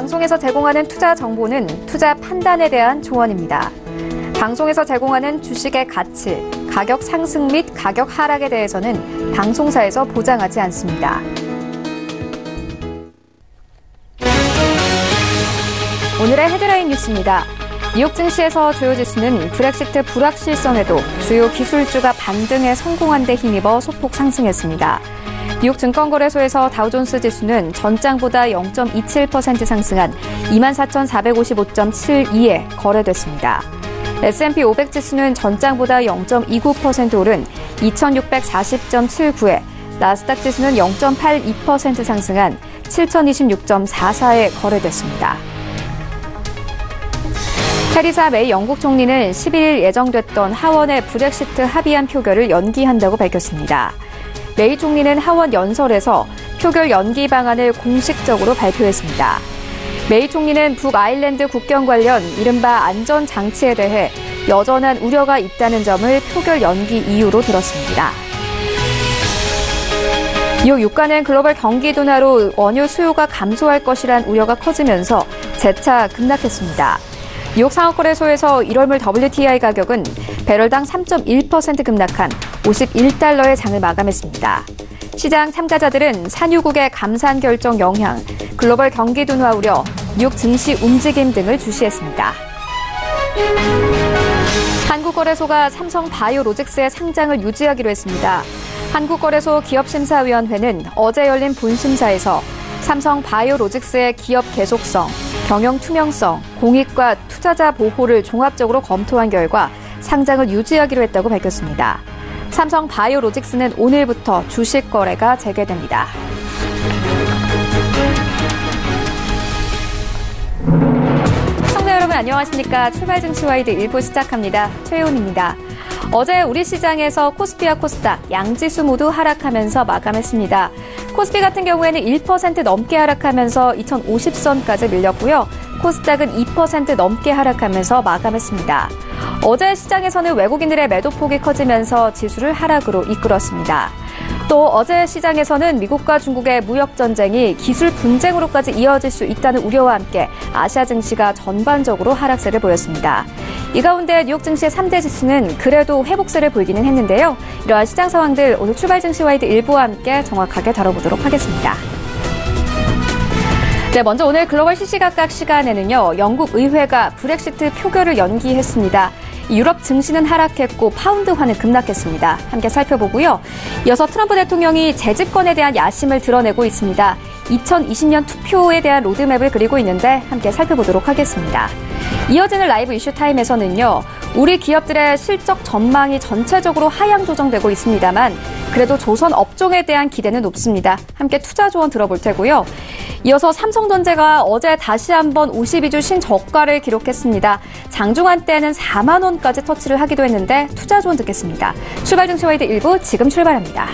방송에서 제공하는 투자 정보는 투자 판단에 대한 조언입니다. 방송에서 제공하는 주식의 가치, 가격 상승 및 가격 하락에 대해서는 방송사에서 보장하지 않습니다. 오늘의 헤드라인 뉴스입니다. 뉴욕 증시에서 주요 지수는 브렉시트 불확실성에도 주요 기술주가 반등에 성공한 데 힘입어 소폭 상승했습니다. 뉴욕 증권거래소에서 다우존스 지수는 전장보다 0.27% 상승한 24,455.72에 거래됐습니다. S&P 500 지수는 전장보다 0.29% 오른 2,640.79에, 나스닥 지수는 0.82% 상승한 7,026.44에 거래됐습니다. 테리사 메이 영국 총리는 11일 예정됐던 하원의 브렉시트 합의안 표결을 연기한다고 밝혔습니다. 메이 총리는 하원 연설에서 표결 연기 방안을 공식적으로 발표했습니다. 메이 총리는 북아일랜드 국경 관련 이른바 안전장치에 대해 여전한 우려가 있다는 점을 표결 연기 이유로 들었습니다. 뉴욕 유가는 글로벌 경기 둔화로 원유 수요가 감소할 것이란 우려가 커지면서 재차 급락했습니다. 뉴욕 상업거래소에서 1월물 WTI 가격은 배럴당 3.1% 급락한 51달러의 장을 마감했습니다. 시장 참가자들은 산유국의 감산 결정 영향, 글로벌 경기 둔화 우려, 뉴욕 증시 움직임 등을 주시했습니다. 한국거래소가 삼성바이오로직스의 상장을 유지하기로 했습니다. 한국거래소 기업심사위원회는 어제 열린 본심사에서 삼성바이오로직스의 기업 계속성, 경영 투명성, 공익과 투자자 보호를 종합적으로 검토한 결과 상장을 유지하기로 했다고 밝혔습니다. 삼성바이오로직스는 오늘부터 주식 거래가 재개됩니다. 시청자 여러분 안녕하십니까? 출발증시와이드 1부 시작합니다. 최혜원입니다. 어제 우리 시장에서 코스피와 코스닥, 양지수 모두 하락하면서 마감했습니다. 코스피 같은 경우에는 1% 넘게 하락하면서 2050선까지 밀렸고요. 코스닥은 2% 넘게 하락하면서 마감했습니다. 어제 시장에서는 외국인들의 매도폭이 커지면서 지수를 하락으로 이끌었습니다. 또 어제 시장에서는 미국과 중국의 무역전쟁이 기술 분쟁으로까지 이어질 수 있다는 우려와 함께 아시아 증시가 전반적으로 하락세를 보였습니다. 이 가운데 뉴욕 증시의 3대 지수는 그래도 회복세를 보이기는 했는데요. 이러한 시장 상황들 오늘 출발 증시와이드 1부와 함께 정확하게 다뤄보도록 하겠습니다. 네, 먼저 오늘 글로벌 시시각각 시간에는요, 영국 의회가 브렉시트 표결을 연기했습니다. 유럽 증시는 하락했고 파운드화는 급락했습니다. 함께 살펴보고요. 이어서 트럼프 대통령이 재집권에 대한 야심을 드러내고 있습니다. 2020년 투표에 대한 로드맵을 그리고 있는데 함께 살펴보도록 하겠습니다. 이어지는 라이브 이슈 타임에서는요, 우리 기업들의 실적 전망이 전체적으로 하향 조정되고 있습니다만 그래도 조선 업종에 대한 기대는 높습니다. 함께 투자 조언 들어볼 테고요. 이어서 삼성전자가 어제 다시 한번 52주 신저가를 기록했습니다. 장중한 때는 4만 원까지 터치를 하기도 했는데 투자 조언 듣겠습니다. 출발 증시와이드 1부 지금 출발합니다.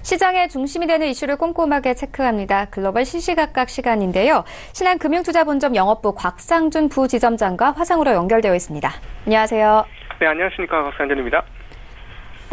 시장의 중심이 되는 이슈를 꼼꼼하게 체크합니다. 글로벌 시시각각 시간인데요. 신한금융투자본점 영업부 곽상준 부지점장과 화상으로 연결되어 있습니다. 안녕하세요. 네, 안녕하십니까. 곽상준입니다.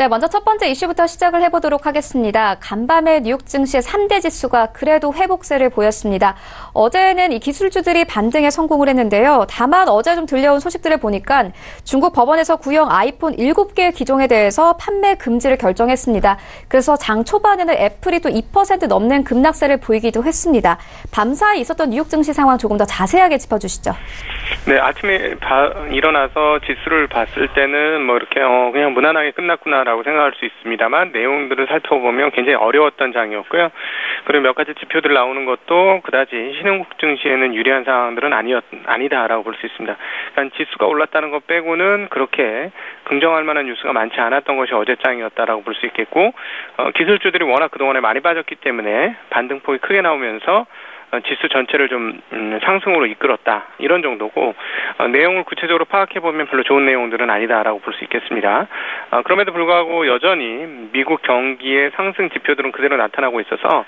네, 먼저 첫 번째 이슈부터 시작을 해보도록 하겠습니다. 간밤에 뉴욕 증시의 3대 지수가 그래도 회복세를 보였습니다. 어제는 이 기술주들이 반등에 성공을 했는데요. 다만 어제 좀 들려온 소식들을 보니까 중국 법원에서 구형 아이폰 7개 기종에 대해서 판매 금지를 결정했습니다. 그래서 장 초반에는 애플이 또 2% 넘는 급락세를 보이기도 했습니다. 밤사이 있었던 뉴욕 증시 상황 조금 더 자세하게 짚어주시죠. 네, 아침에 일어나서 지수를 봤을 때는 뭐 이렇게 그냥 무난하게 끝났구나라고 생각할 수 있습니다만 내용들을 살펴보면 굉장히 어려웠던 장이었고요. 그리고 몇 가지 지표들 나오는 것도 그다지 신흥국 증시에는 유리한 상황들은 아니다라고 볼 수 있습니다. 그러니까 지수가 올랐다는 것 빼고는 그렇게 긍정할 만한 뉴스가 많지 않았던 것이 어제장이었다라고 볼 수 있겠고, 기술주들이 워낙 그동안에 많이 빠졌기 때문에 반등폭이 크게 나오면서 지수 전체를 좀 상승으로 이끌었다, 이런 정도고, 내용을 구체적으로 파악해보면 별로 좋은 내용들은 아니다라고 볼 수 있겠습니다. 그럼에도 불구하고 여전히 미국 경기의 상승 지표들은 그대로 나타나고 있어서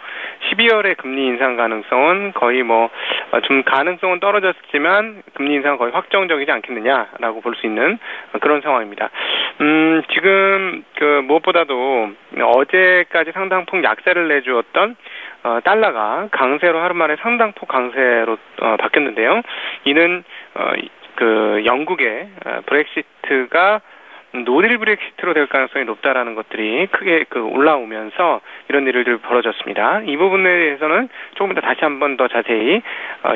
12월의 금리 인상 가능성은 거의 좀 가능성은 떨어졌지만 금리 인상은 거의 확정적이지 않겠느냐라고 볼 수 있는 그런 상황입니다. 지금 무엇보다도 어제까지 상당폭 약세를 내주었던 달러가 강세로 하루 만에 상당폭 강세로 바뀌었는데요. 이는 영국의 브렉시트가 노딜 브렉시트로 될 가능성이 높다라는 것들이 크게 올라오면서 이런 일들이 벌어졌습니다. 이 부분에 대해서는 조금 더 다시 한번 더 자세히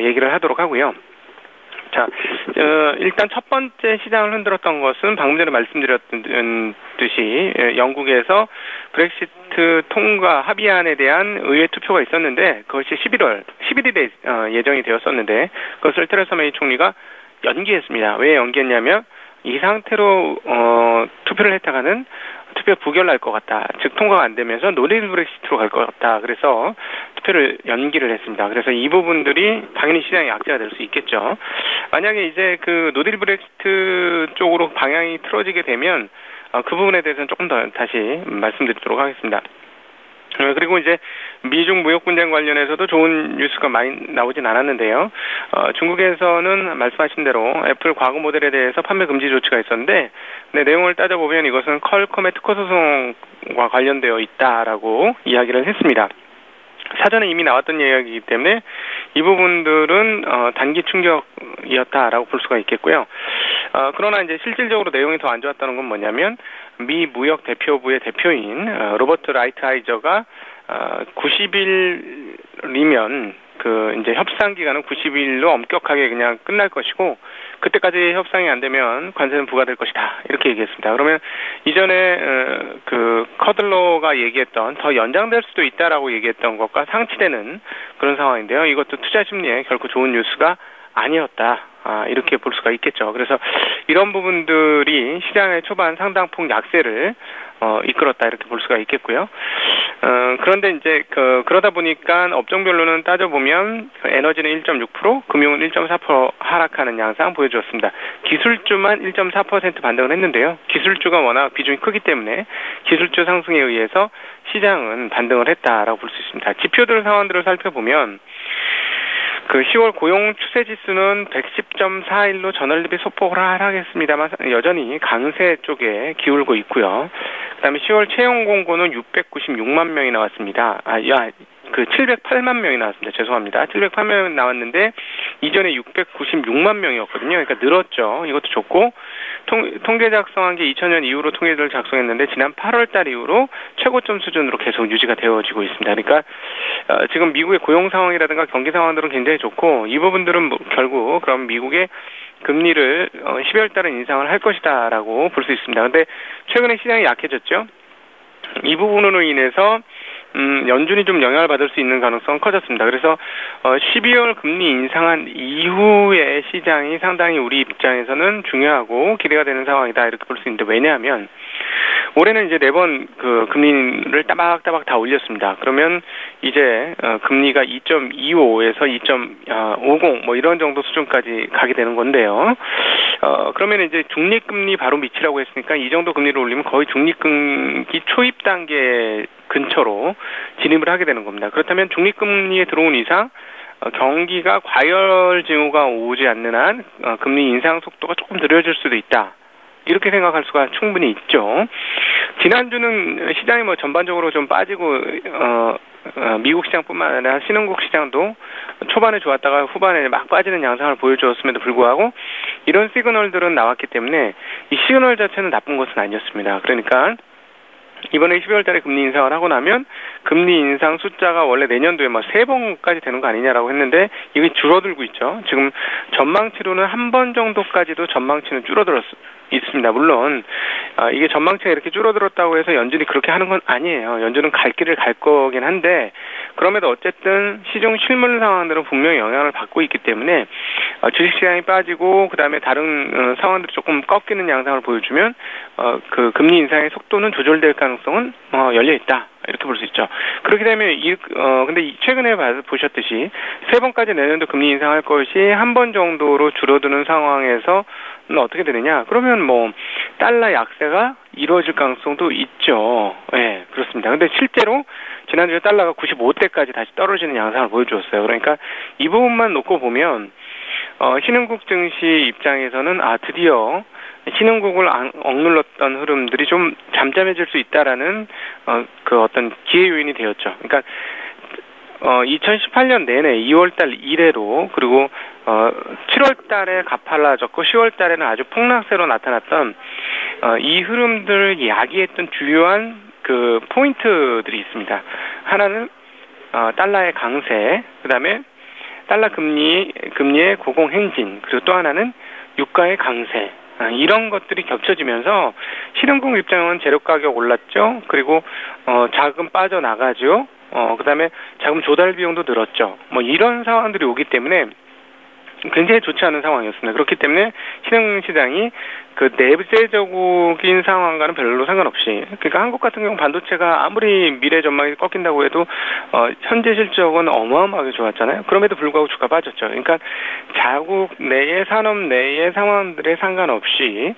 얘기를 하도록 하고요. 자, 일단 첫 번째 시장을 흔들었던 것은 방금 전에 말씀드렸듯이 영국에서 브렉시트 통과 합의안에 대한 의회 투표가 있었는데, 그것이 11일에 예정이 되었었는데 그것을 테레사 메이 총리가 연기했습니다. 왜 연기했냐면 이 상태로 투표를 했다가는 투표 부결날 것 같다. 즉 통과가 안 되면서 노딜 브렉시트로 갈 것 같다. 그래서 투표를 연기를 했습니다. 그래서 이 부분들이 당연히 시장의 악재가 될 수 있겠죠. 만약에 이제 노딜 브렉시트 쪽으로 방향이 틀어지게 되면 그 부분에 대해서는 조금 더 다시 말씀드리도록 하겠습니다. 그리고 이제 미중 무역 분쟁 관련해서도 좋은 뉴스가 많이 나오진 않았는데요. 중국에서는 말씀하신 대로 애플 과거 모델에 대해서 판매 금지 조치가 있었는데, 내용을 따져보면 이것은 퀄컴의 특허 소송과 관련되어 있다라고 이야기를 했습니다. 사전에 이미 나왔던 이야기이기 때문에 이 부분들은 단기 충격이었다라고 볼 수가 있겠고요. 그러나 이제 실질적으로 내용이 더 안 좋았다는 건 뭐냐면, 미 무역 대표부의 대표인 로버트 라이트하이저가 90일이면 이제 협상 기간은 90일로 엄격하게 그냥 끝날 것이고, 그때까지 협상이 안 되면 관세는 부과될 것이다, 이렇게 얘기했습니다. 그러면 이전에 커들러가 얘기했던 더 연장될 수도 있다라고 얘기했던 것과 상치되는 그런 상황인데요. 이것도 투자 심리에 결코 좋은 뉴스가 아니었다, 이렇게 볼 수가 있겠죠. 그래서 이런 부분들이 시장의 초반 상당폭 약세를 이끌었다, 이렇게 볼 수가 있겠고요. 그런데 이제 그러다 보니까 업종별로는 따져보면 에너지는 1.6%, 금융은 1.4% 하락하는 양상 보여주었습니다. 기술주만 1.4% 반등을 했는데요. 기술주가 워낙 비중이 크기 때문에 기술주 상승에 의해서 시장은 반등을 했다라고 볼 수 있습니다. 지표들 상황들을 살펴보면 10월 고용 추세 지수는 110.41로 전월 대비 소폭 하락했습니다만 여전히 강세 쪽에 기울고 있고요. 그다음에 10월 채용 공고는 696만 명이 나왔습니다. 708만 명이 나왔습니다. 죄송합니다. 708만 명 나왔는데 이전에 696만 명이었거든요. 그러니까 늘었죠. 이것도 좋고, 통계 작성한 게 2000년 이후로 통계를 작성했는데 지난 8월 달 이후로 최고점 수준으로 계속 유지가 되어지고 있습니다. 그러니까 지금 미국의 고용 상황이라든가 경기 상황들은 굉장히 좋고, 이 부분들은 결국 그럼 미국의 금리를 12월 달에 인상을 할 것이다라고 볼 수 있습니다. 그런데 최근에 시장이 약해졌죠. 이 부분으로 인해서 연준이 좀 영향을 받을 수 있는 가능성은 커졌습니다. 그래서 12월 금리 인상한 이후의 시장이 상당히 우리 입장에서는 중요하고 기대가 되는 상황이다, 이렇게 볼 수 있는데, 왜냐하면 올해는 이제 4번 금리를 따박따박 다 올렸습니다. 그러면 이제 금리가 2.25에서 2.50 이런 정도 수준까지 가게 되는 건데요. 그러면 이제 중립금리 바로 밑이라고 했으니까 이 정도 금리를 올리면 거의 중립금리 초입 단계 근처로 진입을 하게 되는 겁니다. 그렇다면 중립금리에 들어온 이상 경기가 과열 징후가 오지 않는 한 금리 인상 속도가 조금 느려질 수도 있다, 이렇게 생각할 수가 충분히 있죠. 지난주는 시장이 뭐 전반적으로 좀 빠지고 미국 시장뿐만 아니라 신흥국 시장도 초반에 좋았다가 후반에 막 빠지는 양상을 보여주었음에도 불구하고 이런 시그널들은 나왔기 때문에 이 시그널 자체는 나쁜 것은 아니었습니다. 그러니까 이번에 12월 달에 금리 인상을 하고 나면 금리 인상 숫자가 원래 내년도에 뭐 3번까지 되는 거 아니냐라고 했는데 이게 줄어들고 있죠. 지금 전망치로는 한 번 정도까지도 전망치는 있습니다. 물론 이게 전망치가 이렇게 줄어들었다고 해서 연준이 그렇게 하는 건 아니에요. 연준은 갈 길을 갈 거긴 한데 그럼에도 어쨌든 시중 실물 상황들은 분명히 영향을 받고 있기 때문에 주식시장이 빠지고 그다음에 다른 상황들이 조금 꺾이는 양상을 보여주면 그 금리 인상의 속도는 조절될 가능성은 열려 있다. 이렇게 볼 수 있죠. 그렇게 되면 근데 최근에 보셨듯이 3번까지 내년도 금리 인상할 것이 한 번 정도로 줄어드는 상황에서 어떻게 되느냐? 그러면 뭐 달러 약세가 이루어질 가능성도 있죠. 예, 그렇습니다. 근데 실제로 지난주에 달러가 95대까지 다시 떨어지는 양상을 보여주었어요. 그러니까 이 부분만 놓고 보면 신흥국 증시 입장에서는 드디어 신흥국을 억눌렀던 흐름들이 좀 잠잠해질 수 있다라는 그 어떤 기회 요인이 되었죠. 그러니까 2018년 내내 2월달 이래로 그리고 7월달에 가팔라졌고 10월달에는 아주 폭락세로 나타났던 이 흐름들을 야기했던 주요한 그 포인트들이 있습니다. 하나는 달러의 강세, 그다음에 달러 금리의 고공행진, 그리고 또 하나는 유가의 강세. 이런 것들이 겹쳐지면서 신흥국 입장은 재료 가격 올랐죠. 그리고 자금 빠져나가죠. 그다음에 자금 조달 비용도 늘었죠. 뭐 이런 상황들이 오기 때문에 굉장히 좋지 않은 상황이었습니다. 그렇기 때문에 신흥시장이 그 내재적인 상황과는 별로 상관없이, 그러니까 한국 같은 경우 반도체가 아무리 미래 전망이 꺾인다고 해도 현재 실적은 어마어마하게 좋았잖아요. 그럼에도 불구하고 주가 빠졌죠. 그러니까 자국 내의 산업 내의 상황들에 상관없이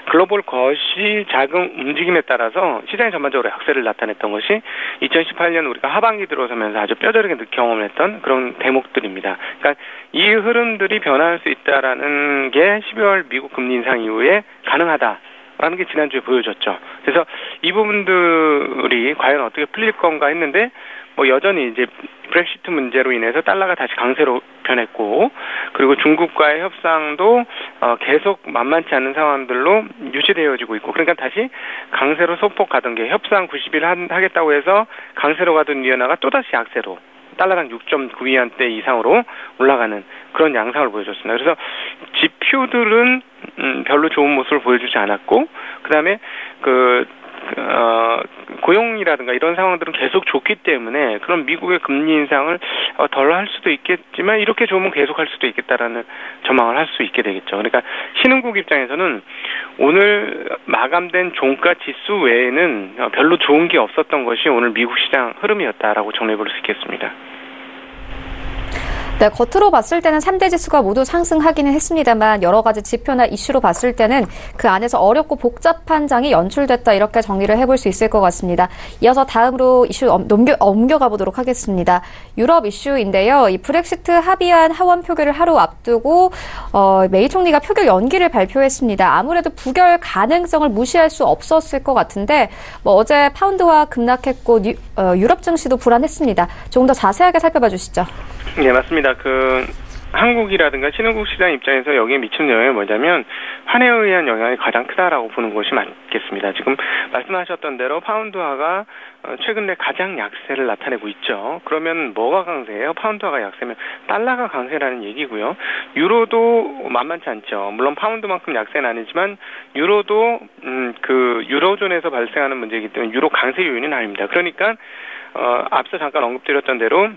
글로벌 거시 자금 움직임에 따라서 시장이 전반적으로 약세를 나타냈던 것이 2018년 우리가 하반기 들어서면서 아주 뼈저리게 경험했던 그런 대목들입니다. 그러니까 이 흐름들이 변화할 수 있다라는 게 12월 미국 금리 인상 이후에 가능하다라는 게 지난주에 보여줬죠. 그래서 이 부분들이 과연 어떻게 풀릴 건가 했는데 뭐 여전히 이제 브렉시트 문제로 인해서 달러가 다시 강세로 변했고, 그리고 중국과의 협상도 계속 만만치 않은 상황들로 유지되어지고 있고, 그러니까 다시 강세로 소폭 가던 게 협상 90일 하겠다고 해서 강세로 가던 위안화가 또다시 약세로 달러당 6.92원대 이상으로 올라가는 그런 양상을 보여줬습니다. 그래서 지표들은 별로 좋은 모습을 보여주지 않았고, 그다음에 고용이라든가 이런 상황들은 계속 좋기 때문에 그런 미국의 금리 인상을 덜 할 수도 있겠지만 이렇게 좋으면 계속 할 수도 있겠다라는 전망을 할 수 있게 되겠죠. 그러니까 신흥국 입장에서는 오늘 마감된 종가 지수 외에는 별로 좋은 게 없었던 것이 오늘 미국 시장 흐름이었다라고 정리해 볼 수 있겠습니다. 네, 겉으로 봤을 때는 3대 지수가 모두 상승하기는 했습니다만 여러 가지 지표나 이슈로 봤을 때는 그 안에서 어렵고 복잡한 장이 연출됐다, 이렇게 정리를 해볼 수 있을 것 같습니다. 이어서 다음으로 이슈 옮겨가 보도록 하겠습니다. 유럽 이슈인데요. 이 브렉시트 합의안 하원 표결을 하루 앞두고 메이 총리가 표결 연기를 발표했습니다. 아무래도 부결 가능성을 무시할 수 없었을 것 같은데 어제 파운드화 급락했고 유럽 증시도 불안했습니다. 조금 더 자세하게 살펴봐 주시죠. 네, 맞습니다. 한국이라든가 신흥국 시장 입장에서 여기에 미치는 영향이 뭐냐면 환해에 의한 영향이 가장 크다라고 보는 것이 맞겠습니다. 지금 말씀하셨던 대로 파운드화가 최근에 가장 약세를 나타내고 있죠. 그러면 뭐가 강세예요? 파운드화가 약세면 달러가 강세라는 얘기고요. 유로도 만만치 않죠. 물론 파운드만큼 약세는 아니지만 유로도 유로존에서 발생하는 문제이기 때문에 유로 강세 요인은 아닙니다. 그러니까 앞서 잠깐 언급드렸던 대로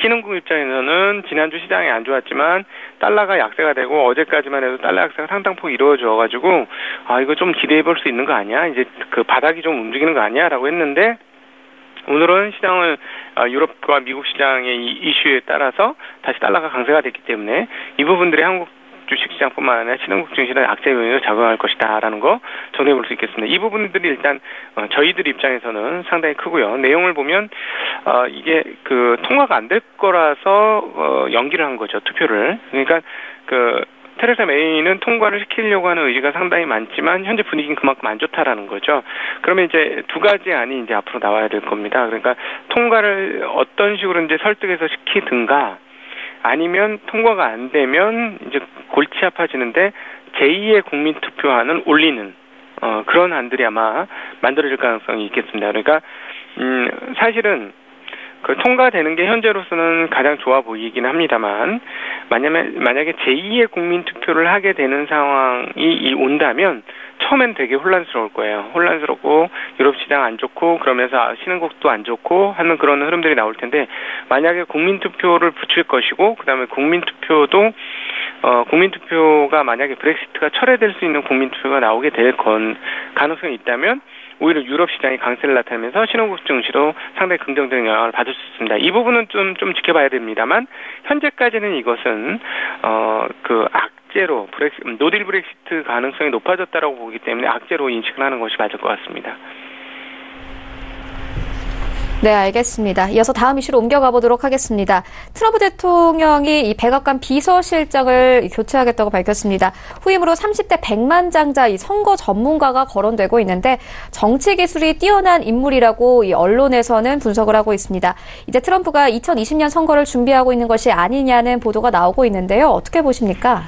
신흥국 입장에서는 지난주 시장이 안 좋았지만 달러가 약세가 되고 어제까지만 해도 달러 약세가 상당폭 이루어져가지고 이거 좀 기대해 볼 수 있는 거 아니야? 이제 그 바닥이 좀 움직이는 거 아니야? 라고 했는데 오늘은 시장은 유럽과 미국 시장의 이 이슈에 따라서 다시 달러가 강세가 됐기 때문에 이 부분들이 한국 주식시장뿐만 아니라 신흥국 증시는 약세 요인으로 작용할 것이다라는 거 정리해 볼 수 있겠습니다. 이 부분들이 일단 저희들 입장에서는 상당히 크고요. 내용을 보면 이게 통과가 안 될 거라서 연기를 한 거죠, 투표를. 그러니까 테레사 메이는 통과를 시키려고 하는 의지가 상당히 많지만 현재 분위기는 그만큼 안 좋다라는 거죠. 그러면 이제 두 가지 안이 이제 앞으로 나와야 될 겁니다. 그러니까 통과를 어떤 식으로 이제 설득해서 시키든가 아니면 통과가 안 되면 이제 골치 아파지는데 제2의 국민투표안을 올리는 그런 안들이 아마 만들어질 가능성이 있겠습니다. 그러니까 사실은 그 통과되는 게 현재로서는 가장 좋아 보이긴 합니다만 만약에 제2의 국민투표를 하게 되는 상황이 온다면 처음엔 되게 혼란스러울 거예요. 혼란스럽고 유럽 시장 안 좋고 그러면서 신흥국도 안 좋고 하는 그런 흐름들이 나올 텐데 만약에 국민투표를 붙일 것이고 그다음에 국민투표가 만약에 브렉시트가 철회될 수 있는 국민투표가 나오게 될 가능성이 있다면 오히려 유럽 시장이 강세를 나타내면서 신흥국 증시도 상당히 긍정적인 영향을 받을 수 있습니다. 이 부분은 좀 지켜봐야 됩니다만 현재까지는 이것은 그 악재로 노딜 브렉시트 가능성이 높아졌다라고 보기 때문에 악재로 인식을 하는 것이 맞을 것 같습니다. 네, 알겠습니다. 이어서 다음 이슈로 옮겨가 보도록 하겠습니다. 트럼프 대통령이 이 백악관 비서실장을 교체하겠다고 밝혔습니다. 후임으로 30대 백만장자 이 선거 전문가가 거론되고 있는데 정치 기술이 뛰어난 인물이라고 이 언론에서는 분석을 하고 있습니다. 이제 트럼프가 2020년 선거를 준비하고 있는 것이 아니냐는 보도가 나오고 있는데요. 어떻게 보십니까?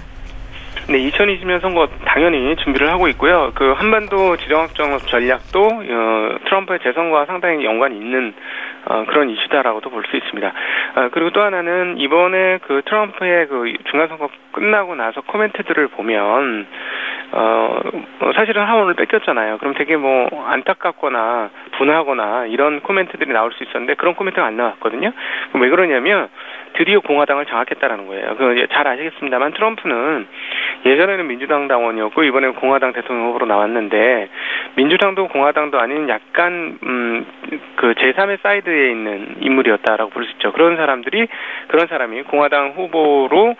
네, 2020년 선거 당연히 준비를 하고 있고요. 그 한반도 지정학적 전략도 트럼프의 재선과 상당히 연관이 있는 그런 이슈다라고도 볼 수 있습니다. 그리고 또 하나는 이번에 그 트럼프의 그 중간선거 끝나고 나서 코멘트들을 보면 사실은 하원을 뺏겼잖아요. 그럼 되게 뭐 안타깝거나 분하거나 이런 코멘트들이 나올 수 있었는데 그런 코멘트가 안 나왔거든요. 왜 그러냐면 드디어 공화당을 장악했다라는 거예요. 잘 아시겠습니다만 트럼프는 예전에는 민주당 당원이었고 이번에는 공화당 대통령 후보로 나왔는데 민주당도 공화당도 아닌 약간 그 제3의 사이드에 있는 인물이었다라고 볼 수 있죠. 그런 사람이 공화당 후보로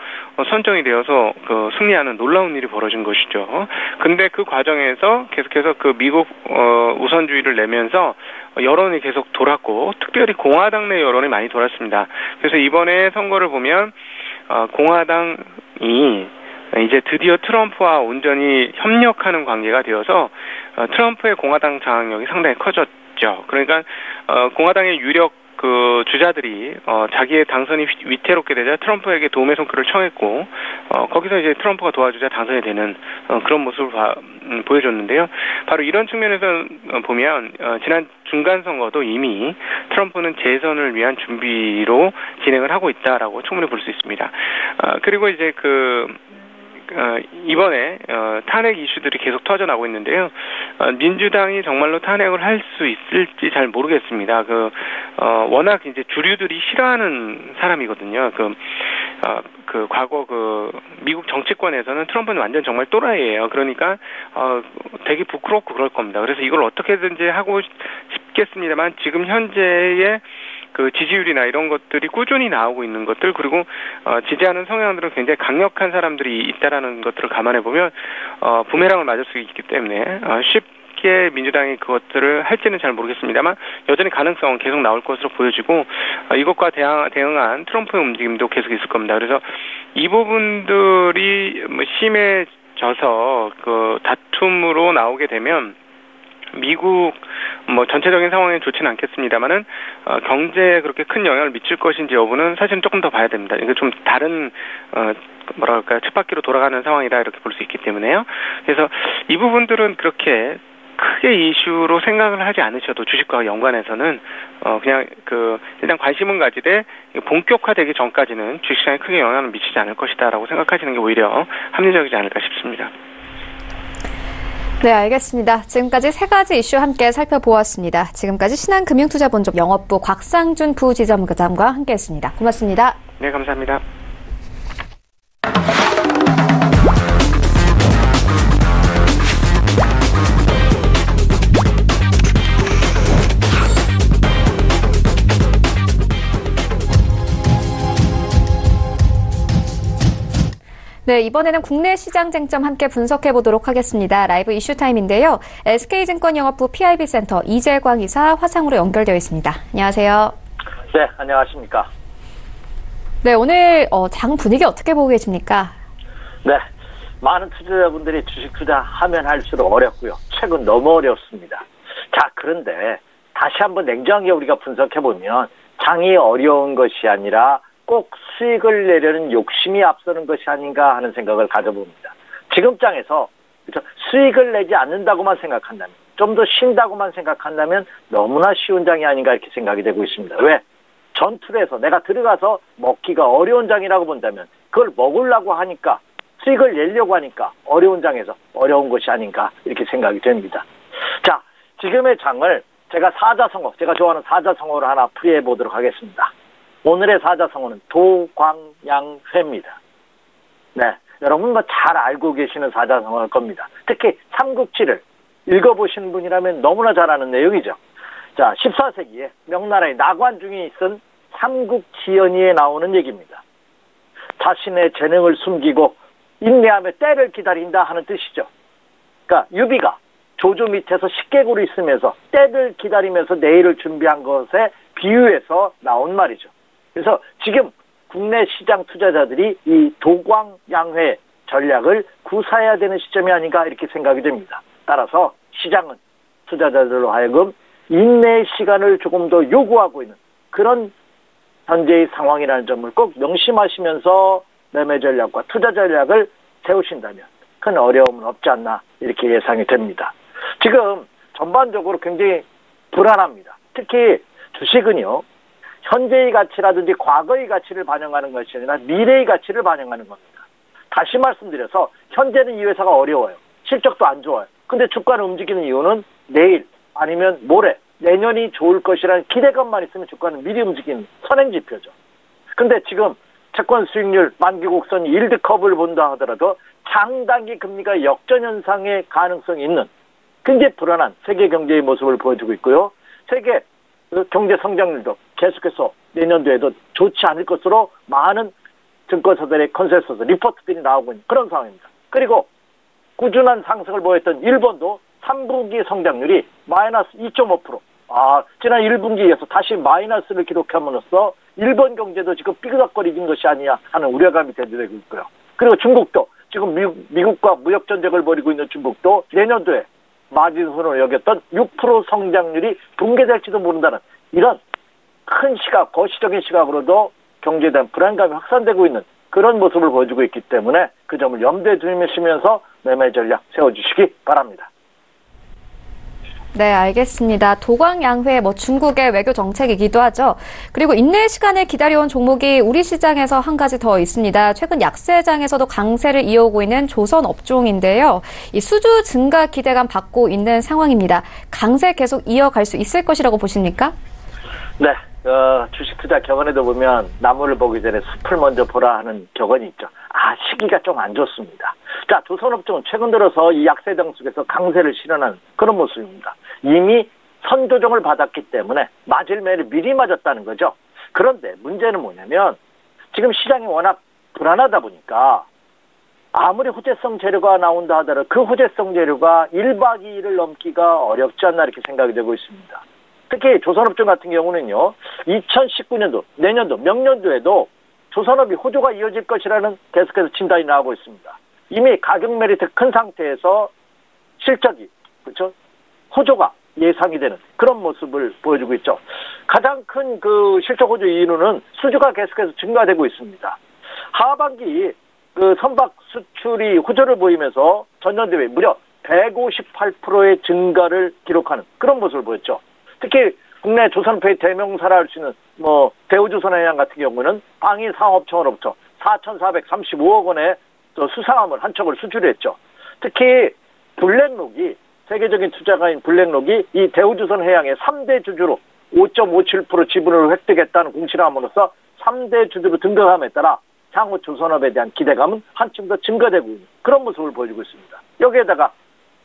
선정이 되어서 그 승리하는 놀라운 일이 벌어진 것이죠. 근데 그 과정에서 계속해서 그 미국 우선주의를 내면서 여론이 계속 돌았고 특별히 공화당 내 여론이 많이 돌았습니다. 그래서 이번에 선거를 보면 공화당이 이제 드디어 트럼프와 온전히 협력하는 관계가 되어서 트럼프의 공화당 장악력이 상당히 커졌죠. 그러니까 공화당의 유력 그 주자들이 자기의 당선이 위태롭게 되자 트럼프에게 도움의 손길을 청했고 거기서 이제 트럼프가 도와주자 당선이 되는 그런 모습을 보여줬는데요. 바로 이런 측면에서 보면 지난 중간 선거도 이미 트럼프는 재선을 위한 준비로 진행을 하고 있다라고 충분히 볼 수 있습니다. 그리고 이제 이번에 탄핵 이슈들이 계속 터져나오고 있는데요. 민주당이 정말로 탄핵을 할 수 있을지 잘 모르겠습니다. 워낙 이제 주류들이 싫어하는 사람이거든요. 과거 미국 정치권에서는 트럼프는 완전 정말 또라이예요. 그러니까 되게 부끄럽고 그럴 겁니다. 그래서 이걸 어떻게든지 하고 싶겠습니다만 지금 현재의 그 지지율이나 이런 것들이 꾸준히 나오고 있는 것들 그리고 지지하는 성향들은 굉장히 강력한 사람들이 있다라는 것들을 감안해 보면 부메랑을 맞을 수 있기 때문에 쉽게 민주당이 그것들을 할지는 잘 모르겠습니다만 여전히 가능성은 계속 나올 것으로 보여지고 이것과 대응한 트럼프의 움직임도 계속 있을 겁니다. 그래서 이 부분들이 심해져서 그 다툼으로 나오게 되면 미국 전체적인 상황에 좋지는 않겠습니다만은 경제에 그렇게 큰 영향을 미칠 것인지 여부는 사실은 조금 더 봐야 됩니다. 이거 좀 다른 쳇바퀴로 돌아가는 상황이다 이렇게 볼 수 있기 때문에요. 그래서 이 부분들은 그렇게 크게 이슈로 생각을 하지 않으셔도 주식과 연관해서는 그냥 일단 관심은 가지되 본격화되기 전까지는 주식시장에 크게 영향을 미치지 않을 것이다라고 생각하시는 게 오히려 합리적이지 않을까 싶습니다. 네, 알겠습니다. 지금까지 세 가지 이슈 함께 살펴보았습니다. 지금까지 신한금융투자본점 영업부 곽상준 부지점장과 함께했습니다. 고맙습니다. 네, 감사합니다. 네, 이번에는 국내 시장 쟁점 함께 분석해 보도록 하겠습니다. 라이브 이슈 타임인데요. SK증권 영업부 PIB센터 이재광 이사 화상으로 연결되어 있습니다. 안녕하세요. 네, 안녕하십니까. 네, 오늘 장 분위기 어떻게 보고 계십니까? 네, 많은 투자자분들이 주식 투자하면 할수록 어렵고요. 최근 너무 어렵습니다. 자, 그런데 다시 한번 냉정하게 우리가 분석해보면 장이 어려운 것이 아니라 꼭 수익을 내려는 욕심이 앞서는 것이 아닌가 하는 생각을 가져봅니다. 지금 장에서 그렇죠? 수익을 내지 않는다고만 생각한다면, 좀 더 쉰다고만 생각한다면 너무나 쉬운 장이 아닌가 이렇게 생각이 되고 있습니다. 왜? 전투를 해서 내가 들어가서 먹기가 어려운 장이라고 본다면 그걸 먹으려고 하니까 수익을 내려고 하니까 어려운 장에서 어려운 것이 아닌가 이렇게 생각이 됩니다. 자, 지금의 장을 제가 사자성어, 제가 좋아하는 사자성어를 하나 풀이해 보도록 하겠습니다. 오늘의 사자성어는 도광양회입니다. 네, 여러분 뭐 잘 알고 계시는 사자성어일 겁니다. 특히 삼국지를 읽어보신 분이라면 너무나 잘 아는 내용이죠. 자, 14세기에 명나라의 나관중이 쓴 삼국지연의에 나오는 얘기입니다. 자신의 재능을 숨기고 인내하며 때를 기다린다 하는 뜻이죠. 그러니까 유비가 조조 밑에서 식객으로 있으면서 때를 기다리면서 내일을 준비한 것에 비유해서 나온 말이죠. 그래서 지금 국내 시장 투자자들이 이 도광양회 전략을 구사해야 되는 시점이 아닌가 이렇게 생각이 됩니다. 따라서 시장은 투자자들로 하여금 인내의 시간을 조금 더 요구하고 있는 그런 현재의 상황이라는 점을 꼭 명심하시면서 매매 전략과 투자 전략을 세우신다면 큰 어려움은 없지 않나 이렇게 예상이 됩니다. 지금 전반적으로 굉장히 불안합니다. 특히 주식은요, 현재의 가치라든지 과거의 가치를 반영하는 것이 아니라 미래의 가치를 반영하는 겁니다. 다시 말씀드려서 현재는 이 회사가 어려워요. 실적도 안 좋아요. 근데 주가를 움직이는 이유는 내일 아니면 모레, 내년이 좋을 것이라는 기대감만 있으면 주가는 미리 움직이는 선행지표죠. 근데 지금 채권 수익률, 만기 곡선, 일드컵을 본다 하더라도 장단기 금리가 역전현상의 가능성이 있는 굉장히 불안한 세계 경제의 모습을 보여주고 있고요. 세계 경제 성장률도 계속해서 내년도에도 좋지 않을 것으로 많은 증권사들의 컨센서스, 리포트들이 나오고 있는 그런 상황입니다. 그리고 꾸준한 상승을 보였던 일본도 3분기 성장률이 마이너스 2.5%. 지난 1분기에 이어서 다시 마이너스를 기록함으로써 일본 경제도 지금 삐그덕거리는 것이 아니냐 하는 우려감이 대두되고 있고요. 그리고 중국도 지금 미국과 무역 전쟁을 벌이고 있는 중국도 내년도에 마진선으로 여겼던 6% 성장률이 붕괴될지도 모른다는 이런 큰 시각, 거시적인 시각으로도 경제에 대한 불안감이 확산되고 있는 그런 모습을 보여주고 있기 때문에 그 점을 염두에 두시면서 매매 전략 세워주시기 바랍니다. 네, 알겠습니다. 도광양회 중국의 외교 정책이기도 하죠. 그리고 인내 시간을 기다려온 종목이 우리 시장에서 한 가지 더 있습니다. 최근 약세장에서도 강세를 이어오고 있는 조선 업종인데요. 이 수주 증가 기대감 받고 있는 상황입니다. 강세 계속 이어갈 수 있을 것이라고 보십니까? 네, 주식 투자 격언에도 보면 나무를 보기 전에 숲을 먼저 보라 하는 격언이 있죠. 시기가 좀 안 좋습니다. 자, 조선업종은 최근 들어서 이 약세장 속에서 강세를 실현하는 그런 모습입니다. 이미 선조정을 받았기 때문에 맞을 매를 미리 맞았다는 거죠. 그런데 문제는 뭐냐면 지금 시장이 워낙 불안하다 보니까 아무리 호재성 재료가 나온다 하더라도 그 호재성 재료가 1박 2일을 넘기가 어렵지 않나 이렇게 생각이 되고 있습니다. 특히 조선업종 같은 경우는요, 2019년도, 내년도, 명년도에도 조선업이 호조가 이어질 것이라는 계속해서 진단이 나오고 있습니다. 이미 가격 메리트 큰 상태에서 실적이, 그렇죠? 호조가 예상이 되는 그런 모습을 보여주고 있죠. 가장 큰 그 실적 호조 이유는 수주가 계속해서 증가되고 있습니다. 하반기 그 선박 수출이 호조를 보이면서 전년 대비 무려 158%의 증가를 기록하는 그런 모습을 보였죠. 특히 국내 조선업의 대명사라 할 수 있는 대우조선해양 같은 경우는 방위 상업청으로부터 4,435억 원의 수상함을 한 척을 수출했죠. 특히 블랙록이 세계적인 투자가인 블랙록이 이 대우조선해양의 3대 주주로 5.57% 지분을 획득했다는 공시를 함으로써 3대 주주로 등극함에 따라 향후 조선업에 대한 기대감은 한층 더 증가되고 있는 그런 모습을 보여주고 있습니다. 여기에다가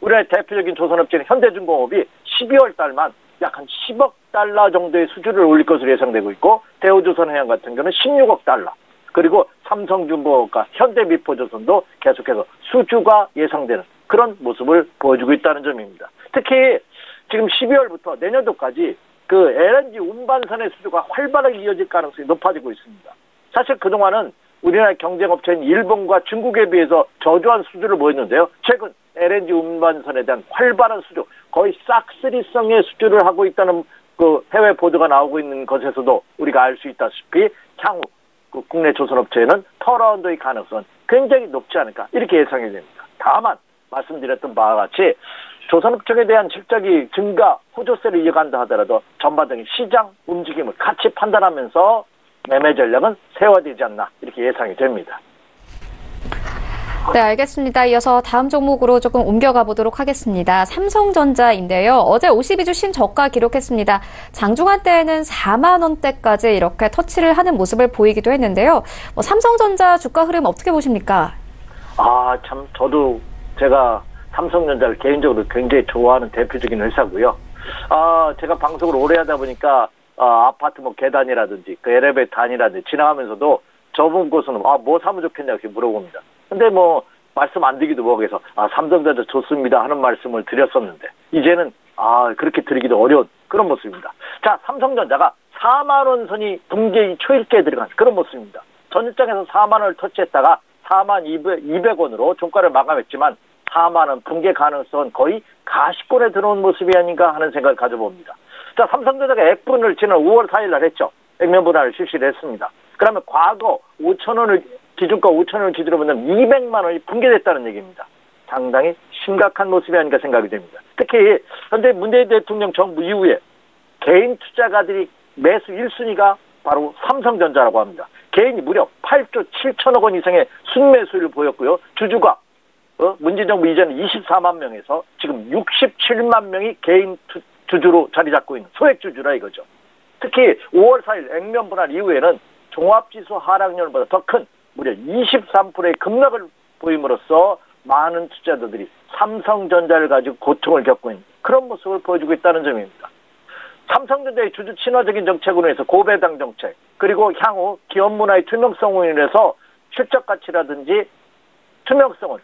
우리나라의 대표적인 조선업체인 현대중공업이 12월 달만 약 한 10억 달러 정도의 수주를 올릴 것으로 예상되고 있고 대우조선해양 같은 경우는 16억 달러 그리고 삼성중공업과 현대미포조선도 계속해서 수주가 예상되는 그런 모습을 보여주고 있다는 점입니다. 특히 지금 12월부터 내년도까지 그 LNG 운반선의 수주가 활발하게 이어질 가능성이 높아지고 있습니다. 사실 그동안은 우리나라 경쟁업체인 일본과 중국에 비해서 저조한 수주를 보였는데요. 최근 LNG 운반선에 대한 활발한 수주, 거의 싹쓸이성의 수주를 하고 있다는 그 해외 보도가 나오고 있는 것에서도 우리가 알 수 있다시피 향후 그 국내 조선업체에는 턴어라운드의 가능성은 굉장히 높지 않을까 이렇게 예상이 됩니다. 다만 말씀드렸던 바와 같이 조선업종에 대한 실적이 증가, 호조세를 이어간다 하더라도 전반적인 시장 움직임을 같이 판단하면서 매매 전략은 세워지지 않나 이렇게 예상이 됩니다. 네, 알겠습니다. 이어서 다음 종목으로 조금 옮겨가 보도록 하겠습니다. 삼성전자인데요. 어제 52주 신저가 기록했습니다. 장중한 때에는 4만 원대까지 이렇게 터치를 하는 모습을 보이기도 했는데요. 삼성전자 주가 흐름 어떻게 보십니까? 참 저도 제가 삼성전자를 개인적으로 굉장히 좋아하는 대표적인 회사고요. 제가 방송을 오래 하다 보니까 아파트 계단이라든지 그 엘리베이터 단이라든지 지나가면서도 저분 곳은 뭐 사면 좋겠냐고 이렇게 물어봅니다. 근데 말씀 안 드리기도 뭐하고 해서 삼성전자 좋습니다 하는 말씀을 드렸었는데 이제는 그렇게 드리기도 어려운 그런 모습입니다. 자, 삼성전자가 4만 원 선이 붕괴 초일기에 들어간 그런 모습입니다. 전일장에서 4만 원을 터치했다가 4만 200원으로 종가를 마감했지만 4만 원 붕괴 가능성은 거의 가시권에 들어온 모습이 아닌가 하는 생각을 가져봅니다. 자, 삼성전자가 액분을 지난 5월 4일 날 했죠. 액면 분할을 실시를 했습니다. 그러면 과거 5,000원을 기준가 5,000원을 기준으로 보면 200만 원이 붕괴됐다는 얘기입니다. 상당히 심각한 모습이 아닌가 생각이 됩니다. 특히 현재 문재인 대통령 정부 이후에 개인 투자가들이 매수 1순위가 바로 삼성전자라고 합니다. 개인이 무려 8조 7천억 원 이상의 순매수를 보였고요. 주주가 문재인 정부 이전 24만 명에서 지금 67만 명이 개인 주주로 자리 잡고 있는 소액주주라 이거죠. 특히 5월 4일 액면 분할 이후에는 종합지수 하락률보다 더 큰 무려 23%의 급락을 보임으로써 많은 투자자들이 삼성전자를 가지고 고통을 겪고 있는 그런 모습을 보여주고 있다는 점입니다. 삼성전자의 주주 친화적인 정책으로 해서 고배당 정책, 그리고 향후 기업 문화의 투명성으로 인해서 실적 가치라든지 투명성은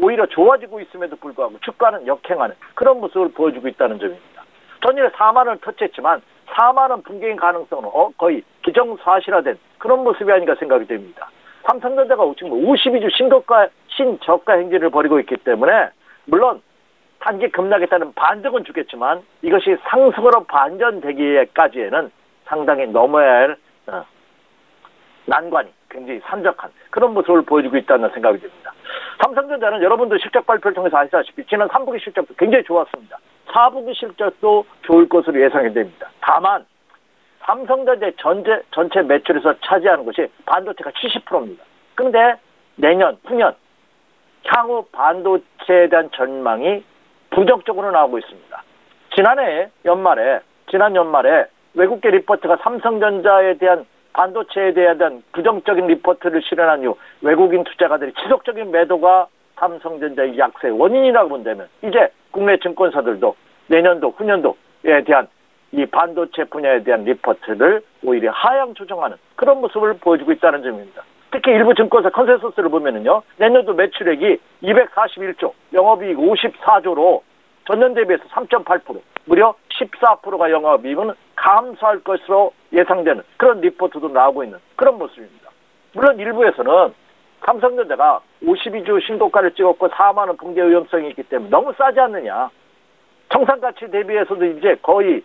오히려 좋아지고 있음에도 불구하고 주가는 역행하는 그런 모습을 보여주고 있다는 점입니다. 전일에 4만 원을 터치했지만 4만 원 붕괴인 가능성은 거의 기정사실화된 그런 모습이 아닌가 생각이 됩니다. 삼성전자가 지금 52주 신저가 행진을 벌이고 있기 때문에 물론 단기 급락에 따른 반등은 주겠지만 이것이 상승으로 반전되기까지에는 상당히 넘어야 할 난관이 굉장히 산적한 그런 모습을 보여주고 있다는 생각이 듭니다. 삼성전자는 여러분들 실적 발표를 통해서 아시다시피 지난 3분기 실적도 굉장히 좋았습니다. 4분기 실적도 좋을 것으로 예상이 됩니다. 다만 삼성전자의 전체 매출에서 차지하는 것이 반도체가 70%입니다. 그런데 내년, 후년 향후 반도체에 대한 전망이 부정적으로 나오고 있습니다. 지난 연말에 외국계 리포트가 삼성전자에 대한 반도체에 대한 부정적인 리포트를 실현한 이후 외국인 투자가들이 지속적인 매도가 삼성전자의 약세의 원인이라고 본다면 이제 국내 증권사들도 내년도, 후년도에 대한 이 반도체 분야에 대한 리포트를 오히려 하향 조정하는 그런 모습을 보여주고 있다는 점입니다. 특히 일부 증권사 컨센서스를 보면은요, 내년도 매출액이 241조, 영업이익 54조로 전년 대비해서 3.8%, 무려 14%가 영업이익은 감소할 것으로 예상되는 그런 리포트도 나오고 있는 그런 모습입니다. 물론 일부에서는 삼성전자가 52주 신고가를 찍었고 4만 원 붕괴 위험성이 있기 때문에 너무 싸지 않느냐. 청산가치 대비해서도 이제 거의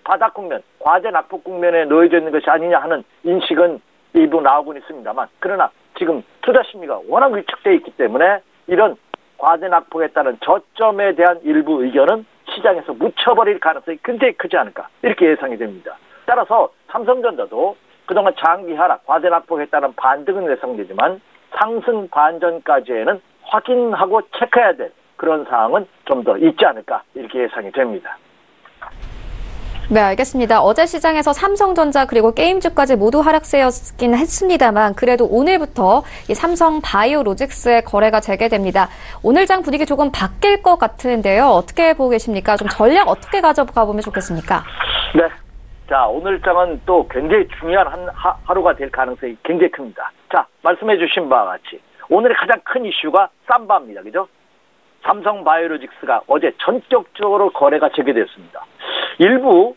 바닥 국면, 과제 낙폭 국면에 놓여져 있는 것이 아니냐 하는 인식은 일부 나오곤 있습니다만 그러나 지금 투자 심리가 워낙 위축되어 있기 때문에 이런 과제 낙폭에 따른 저점에 대한 일부 의견은 시장에서 묻혀버릴 가능성이 굉장히 크지 않을까 이렇게 예상이 됩니다. 따라서 삼성전자도 그동안 장기 하락, 과제 낙폭에 따른 반등은 예상되지만 상승 반전까지에는 확인하고 체크해야 될 그런 사항은 좀 더 있지 않을까 이렇게 예상이 됩니다. 네, 알겠습니다. 어제 시장에서 삼성전자 그리고 게임주까지 모두 하락세였긴 했습니다만 그래도 오늘부터 이 삼성 바이오로직스의 거래가 재개됩니다. 오늘 장 분위기 조금 바뀔 것 같은데요. 어떻게 보고 계십니까? 좀 전략 어떻게 가져가 보면 좋겠습니까? 네. 자, 오늘 장은 또 굉장히 중요한 하루가 될 가능성이 굉장히 큽니다. 자, 말씀해 주신 바와 같이 오늘의 가장 큰 이슈가 삼바입니다. 그죠? 삼성 바이오로직스가 어제 전격적으로 거래가 재개됐습니다. 일부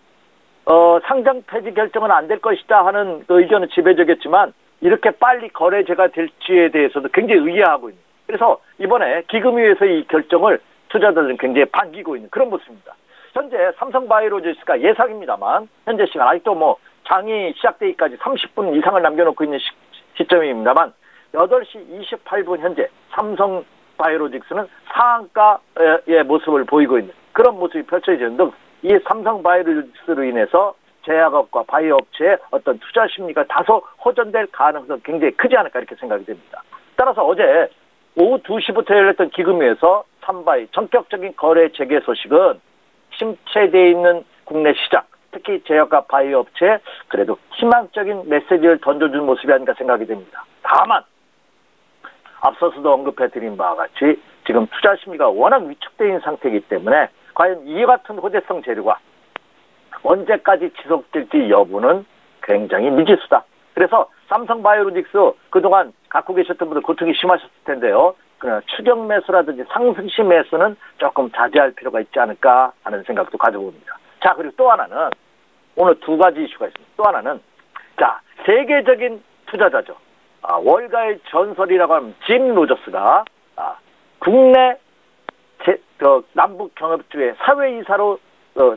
상장 폐지 결정은 안 될 것이다 하는 그 의견은 지배적이었지만 이렇게 빨리 거래제가 될지에 대해서도 굉장히 의아하고 있는. 그래서 이번에 기금위에서 이 결정을 투자자들은 굉장히 반기고 있는 그런 모습입니다. 현재 삼성바이오로직스가 예상입니다만 현재 시간 아직도 뭐 장이 시작되기까지 30분 이상을 남겨놓고 있는 시점입니다만 8시 28분 현재 삼성바이오로직스는 상한가의 모습을 보이고 있는 그런 모습이 펼쳐지는 등 이 삼성바이오로직스로 인해서 제약업과 바이오업체의 어떤 투자 심리가 다소 호전될 가능성이 굉장히 크지 않을까 이렇게 생각이 됩니다. 따라서 어제 오후 2시부터 열렸던 기금위에서 삼바이 전격적인 거래 재개 소식은 침체되어 있는 국내 시장, 특히 제약과 바이오업체에 그래도 희망적인 메시지를 던져준 모습이 아닌가 생각이 됩니다. 다만 앞서서도 언급해드린 바와 같이 지금 투자 심리가 워낙 위축되어 있는 상태이기 때문에 과연 이와 같은 호재성 재료가 언제까지 지속될지 여부는 굉장히 미지수다. 그래서 삼성바이오로직스 그동안 갖고 계셨던 분들 고통이 심하셨을 텐데요. 그러나 추격 매수라든지 상승시 매수는 조금 자제할 필요가 있지 않을까 하는 생각도 가져봅니다. 자, 그리고 또 하나는 오늘 두 가지 이슈가 있습니다. 또 하나는 자, 세계적인 투자자죠. 월가의 전설이라고 하는 짐 로저스가 국내 남북 경협주의 사회이사로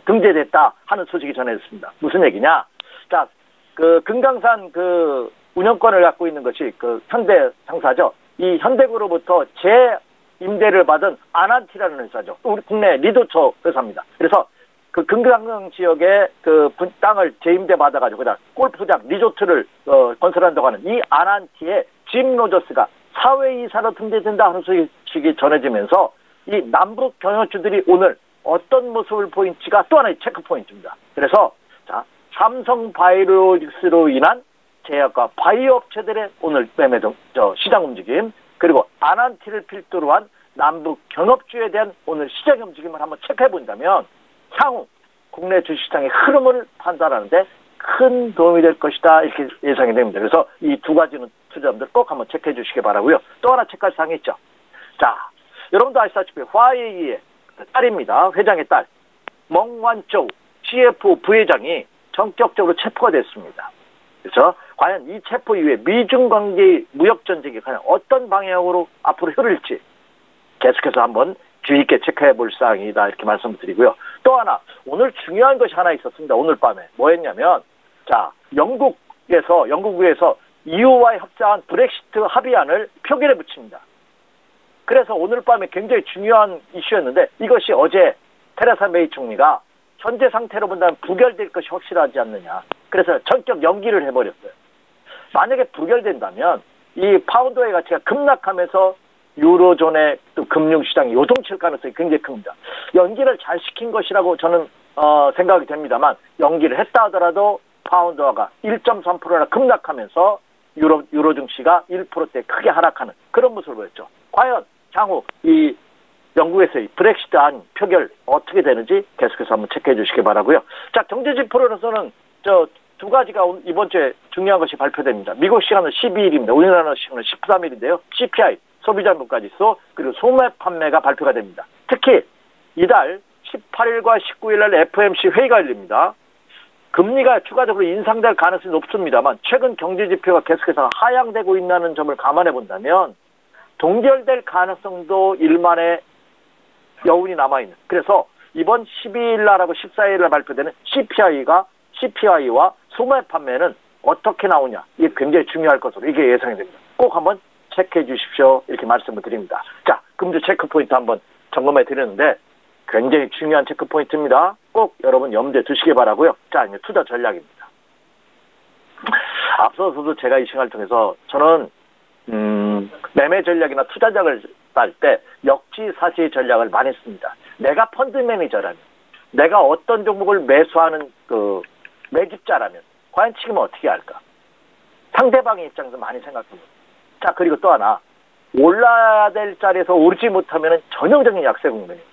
등재됐다 하는 소식이 전해졌습니다. 무슨 얘기냐? 자, 그 금강산 그 운영권을 갖고 있는 것이 그 현대 상사죠. 이 현대그룹으로부터 재임대를 받은 아난티라는 회사죠. 우리 국내 리조초 회사입니다. 그래서 그 금강산 지역에 그 땅을 재임대 받아가지고 그다음 골프장 리조트를 건설한다고 하는 이 아난티의 짐 로저스가 사회이사로 등재된다 하는 소식이 전해지면서 이 남북 경영주들이 오늘 어떤 모습을 보일지가 또 하나의 체크 포인트입니다. 그래서 자, 삼성바이오로직스로 인한 제약과 바이오 업체들의 오늘 매매 시장 움직임, 그리고 아난티를 필두로 한 남북 경업주에 대한 오늘 시장 움직임을 한번 체크해 본다면 향후 국내 주식시장의 흐름을 판단하는데 큰 도움이 될 것이다 이렇게 예상이 됩니다. 그래서 이 두 가지는 투자자분들 꼭 한번 체크해 주시기 바라고요. 또 하나 체크할 사항이 있죠. 자, 여러분도 아시다시피 화웨이의 딸입니다. 회장의 딸 멍완쪼 CF 부회장이 전격적으로 체포가 됐습니다. 그래서 과연 이 체포 이후에 미중 관계의 무역 전쟁이 과연 어떤 방향으로 앞으로 흐를지 계속해서 한번 주의 있게 체크해 볼 사항이다 이렇게 말씀드리고요. 또 하나 오늘 중요한 것이 하나 있었습니다. 오늘 밤에 뭐 했냐면 자, 영국에서 EU와의 협상한 브렉시트 합의안을 표결에 붙입니다. 그래서 오늘 밤에 굉장히 중요한 이슈였는데 이것이 어제 테레사 메이 총리가 현재 상태로 본다면 부결될 것이 확실하지 않느냐. 그래서 전격 연기를 해버렸어요. 만약에 부결된다면 이 파운드의 가치가 급락하면서 유로존의 또 금융시장이 요동칠 가능성이 굉장히 큽니다. 연기를 잘 시킨 것이라고 저는 생각이 됩니다만 연기를 했다 하더라도 파운드화가 1.3%나 급락하면서 유로 증시가 1%대 크게 하락하는 그런 모습을 보였죠. 과연 향후 이 영국에서의 브렉시트안 표결 어떻게 되는지 계속해서 한번 체크해 주시기 바라고요. 자, 경제지표로서는 두 가지가 이번 주에 중요한 것이 발표됩니다. 미국 시간은 12일입니다. 우리나라 시간은 13일인데요. CPI, 소비자 물가지수, 그리고 소매 판매가 발표가 됩니다. 특히 이달 18일과 19일 날 FOMC 회의가 열립니다. 금리가 추가적으로 인상될 가능성이 높습니다만 최근 경제지표가 계속해서 하향되고 있다는 점을 감안해 본다면 동결될 가능성도 일만의 여운이 남아있는. 그래서 이번 12일 날하고 14일 날 발표되는 CPI와 소매 판매는 어떻게 나오냐. 이게 굉장히 중요할 것으로 이게 예상이 됩니다. 꼭 한번 체크해 주십시오. 이렇게 말씀을 드립니다. 자, 금주 체크 포인트 한번 점검해 드렸는데 굉장히 중요한 체크 포인트입니다. 꼭 여러분 염두에 두시기 바라고요. 자, 이제 투자 전략입니다. 앞서서도 제가 이 시간을 통해서 저는 매매 전략이나 투자작을 할 때 역지사지 전략을 많이 씁니다. 내가 펀드 매니저라면, 내가 어떤 종목을 매수하는 그 매집자라면 과연 지금 어떻게 할까? 상대방의 입장에서 많이 생각합니다. 자, 그리고 또 하나, 올라야 될 자리에서 오르지 못하면 전형적인 약세 국면입니다.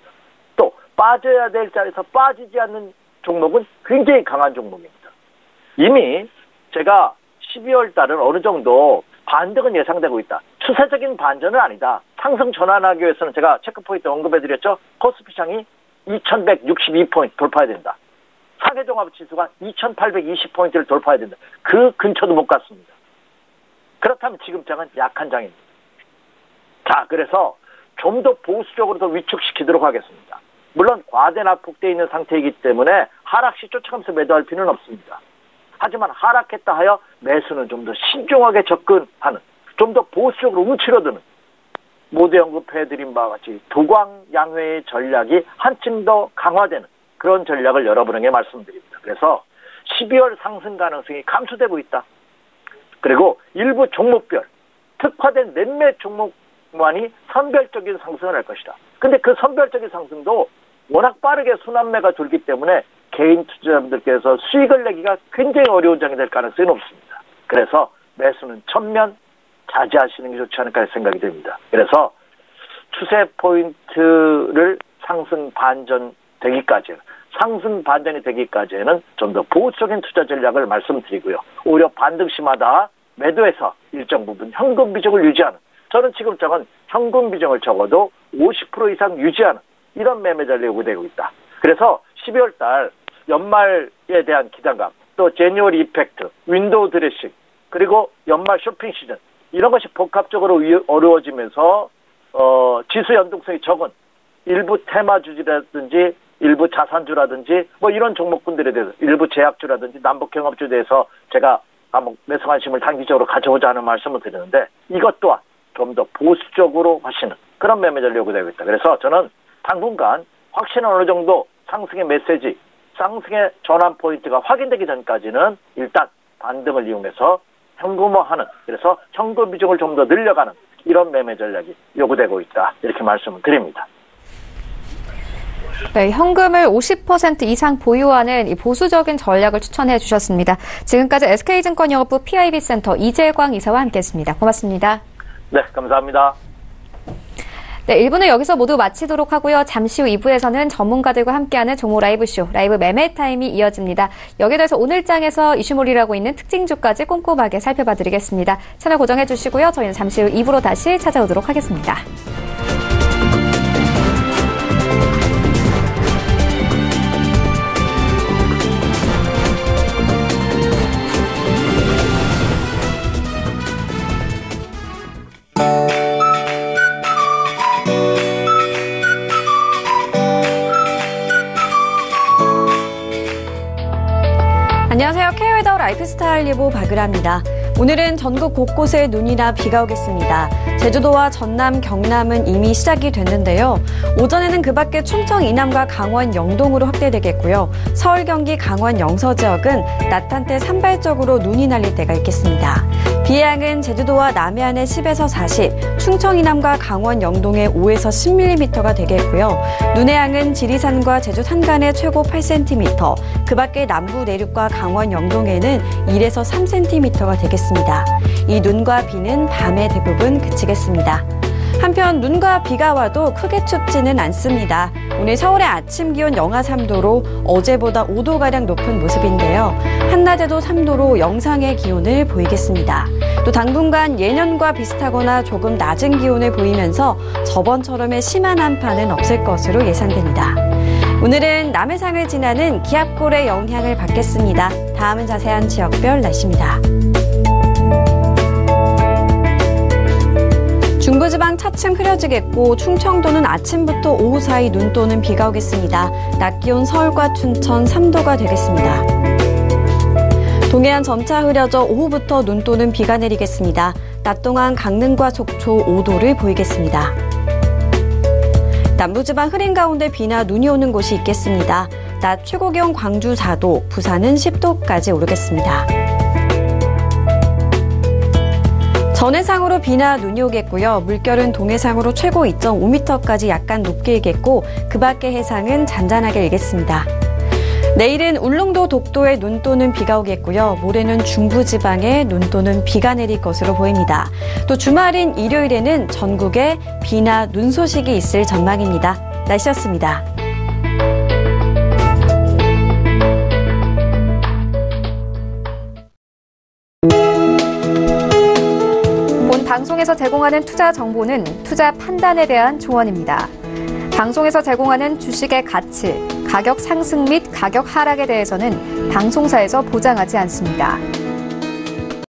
또 빠져야 될 자리에서 빠지지 않는 종목은 굉장히 강한 종목입니다. 이미 제가 12월 달은 어느 정도 반등은 예상되고 있다. 추세적인 반전은 아니다. 상승 전환하기 위해서는 제가 체크포인트 언급해드렸죠. 코스피 시장이 2162포인트 돌파해야 된다. 사계종합지수가 2820포인트를 돌파해야 된다. 그 근처도 못 갔습니다. 그렇다면 지금 장은 약한 장입니다. 자, 그래서 좀 더 보수적으로 더 위축시키도록 하겠습니다. 물론 과대 낙폭되어 있는 상태이기 때문에 하락시 쫓아가면서 매도할 필요는 없습니다. 하지만 하락했다 하여 매수는 좀 더 신중하게 접근하는, 좀 더 보수적으로 움츠러드는, 모두 언급해드린 바와 같이 도광양회의 전략이 한층 더 강화되는 그런 전략을 여러분에게 말씀드립니다. 그래서 12월 상승 가능성이 감소되고 있다. 그리고 일부 종목별, 특화된 몇몇 종목만이 선별적인 상승을 할 것이다. 근데 그 선별적인 상승도 워낙 빠르게 순환매가 돌기 때문에 개인 투자자분들께서 수익을 내기가 굉장히 어려운 장이 될 가능성이 높습니다. 그래서 매수는 전면 자제하시는 게 좋지 않을까 생각이 됩니다. 그래서 추세 포인트를 상승 반전이 되기까지는 좀 더 보수적인 투자 전략을 말씀드리고요. 오히려 반등시마다 매도해서 일정 부분 현금 비중을 유지하는, 저는 지금 적은 현금 비중을 적어도 50% 이상 유지하는 이런 매매 전략이 요구되고 있다. 그래서 12월 달 연말에 대한 기대감, 또 제뉴얼 이펙트, 윈도우 드레싱, 그리고 연말 쇼핑 시즌, 이런 것이 복합적으로 어려워지면서 지수 연동성이 적은 일부 테마주라든지 일부 자산주라든지 뭐 이런 종목군들에 대해서, 일부 제약주라든지 남북경합주에 대해서 제가 매수 관심을 단기적으로 가져오자 하는 말씀을 드리는데, 이것 또한 좀 더 보수적으로 하시는 그런 매매 전략이 요구되고 있다. 그래서 저는 당분간 확실한 어느 정도 상승의 메시지, 상승의 전환 포인트가 확인되기 전까지는 일단 반등을 이용해서 현금화하는, 그래서 현금 비중을 좀 더 늘려가는 이런 매매 전략이 요구되고 있다. 이렇게 말씀을 드립니다. 네, 현금을 50% 이상 보유하는 이 보수적인 전략을 추천해 주셨습니다. 지금까지 SK증권영업부 PIB센터 이재광 이사와 함께했습니다. 고맙습니다. 네, 감사합니다. 네, 1부는 여기서 모두 마치도록 하고요. 잠시 후 2부에서는 전문가들과 함께하는 종목 라이브쇼, 라이브 매매 타임이 이어집니다. 여기에 대해서 오늘 장에서 이슈몰이라고 있는 특징주까지 꼼꼼하게 살펴봐 드리겠습니다. 채널 고정해 주시고요. 저희는 잠시 후 2부로 다시 찾아오도록 하겠습니다. 안녕하세요. K웨더 라이프스타일 예보 박유라입니다. 오늘은 전국 곳곳에 눈이나 비가 오겠습니다. 제주도와 전남, 경남은 이미 시작이 됐는데요. 오전에는 그 밖에 충청 이남과 강원 영동으로 확대되겠고요. 서울, 경기, 강원 영서 지역은 낮 한때 산발적으로 눈이 날릴 때가 있겠습니다. 비의 양은 제주도와 남해안에 10에서 40, 충청 이남과 강원 영동에 5에서 10mm가 되겠고요. 눈의 양은 지리산과 제주 산간에 최고 8cm, 그 밖에 남부 내륙과 강원 영동에는 1에서 3cm가 되겠습니다. 이 눈과 비는 밤에 대부분 그치겠습니다. 한편 눈과 비가 와도 크게 춥지는 않습니다. 오늘 서울의 아침 기온 영하 3도로 어제보다 5도가량 높은 모습인데요. 한낮에도 3도로 영상의 기온을 보이겠습니다. 또 당분간 예년과 비슷하거나 조금 낮은 기온을 보이면서 저번처럼의 심한 한파는 없을 것으로 예상됩니다. 오늘은 남해상을 지나는 기압골의 영향을 받겠습니다. 다음은 자세한 지역별 날씨입니다. 중부지방 차츰 흐려지겠고 충청도는 아침부터 오후 사이 눈 또는 비가 오겠습니다. 낮 기온 서울과 춘천 3도가 되겠습니다. 동해안 점차 흐려져 오후부터 눈 또는 비가 내리겠습니다. 낮 동안 강릉과 속초 5도를 보이겠습니다. 남부지방 흐린 가운데 비나 눈이 오는 곳이 있겠습니다. 낮 최고기온 광주 4도, 부산은 10도까지 오르겠습니다. 전해상으로 비나 눈이 오겠고요. 물결은 동해상으로 최고 2.5m까지 약간 높게 일겠고 그 밖의 해상은 잔잔하게 일겠습니다. 내일은 울릉도 독도에 눈 또는 비가 오겠고요. 모레는 중부지방에 눈 또는 비가 내릴 것으로 보입니다. 또 주말인 일요일에는 전국에 비나 눈 소식이 있을 전망입니다. 날씨였습니다. 방송에서 제공하는 투자 정보는 투자 판단에 대한 조언입니다. 방송에서 제공하는 주식의 가치, 가격 상승 및 가격 하락에 대해서는 방송사에서 보장하지 않습니다.